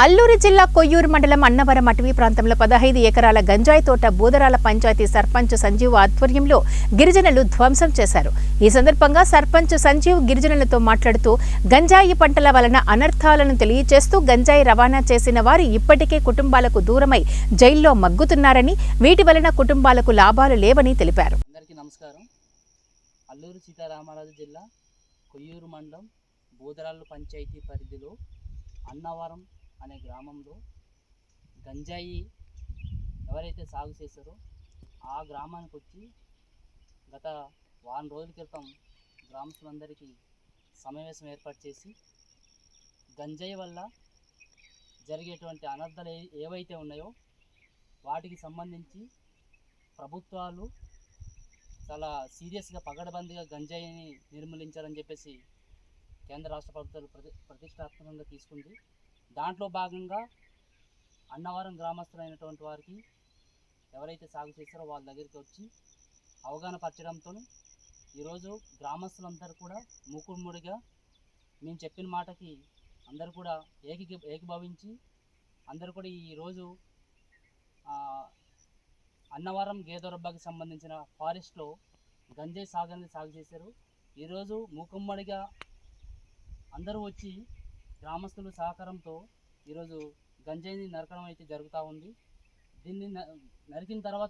అల్లూరు జిల్లా కొయ్యూరు మండలం అన్నవరం అటవీ ప్రాంతంలో 15 ఎకరాల గంజాయి తోట బూదరాల పంచాయతీ సర్పంచ్ సంజీవ్ ఆధ్వర్యంలో గిరిజనులు ధ్వంసం చేశారు. ఈ సందర్భంగా సర్పంచ్ సంజీవ్ గిరిజనులతో మాట్లాడుతూ గంజాయి పంటల వలన అనర్థాలను తెలియజేస్తూ గంజాయి రవాణా చేసిన వారు ఇప్పటికే కుటుంబాలకు దూరమై జైల్లో మగ్గుతున్నారని, వీటి వలన కుటుంబాలకు లాభాలు లేవని తెలిపారు. అందరికీ నమస్కారం. అల్లూరు సీతారామరాజు జిల్లా కొయ్యూరు మండలం బూదరాళ్ళు పంచాయతీ పరిధిలో అన్నవరం అనే గ్రామంలో గంజాయి ఎవరైతే సాగు చేశారో ఆ గ్రామానికి వచ్చి గత వారం రోజుల క్రితం గ్రామస్తులందరికీ సమావేశం ఏర్పాటు చేసి గంజాయి వల్ల జరిగేటువంటి అనర్థాలు ఏవైతే ఉన్నాయో వాటికి సంబంధించి ప్రభుత్వాలు చాలా సీరియస్గా పగడబందీగా గంజాయిని నిర్మూలించాలని చెప్పేసి కేంద్ర రాష్ట్ర ప్రభుత్వాలు ప్రతిష్టాత్మకంగా తీసుకుంది. దాంట్లో భాగంగా అన్నవరం గ్రామస్తులైనటువంటి వారికి ఎవరైతే సాగు చేస్తారో వాళ్ళ దగ్గరికి వచ్చి అవగాహన పరచడంతో ఈరోజు గ్రామస్తులందరూ కూడా మూకుమ్మడిగా మేము చెప్పిన మాటకి అందరూ కూడా ఏకీభవించి అందరూ కూడా ఈరోజు అన్నవరం గేదొరబ్బాకి సంబంధించిన ఫారెస్ట్లో గంజాయి సాగు చేశారు. ఈరోజు మూకుమ్మడిగా అందరూ వచ్చి గ్రామస్తుల సహకారంతో ఈరోజు గంజాయిని నరకడం అయితే జరుగుతూ ఉంది. దీన్ని నరికిన తర్వాత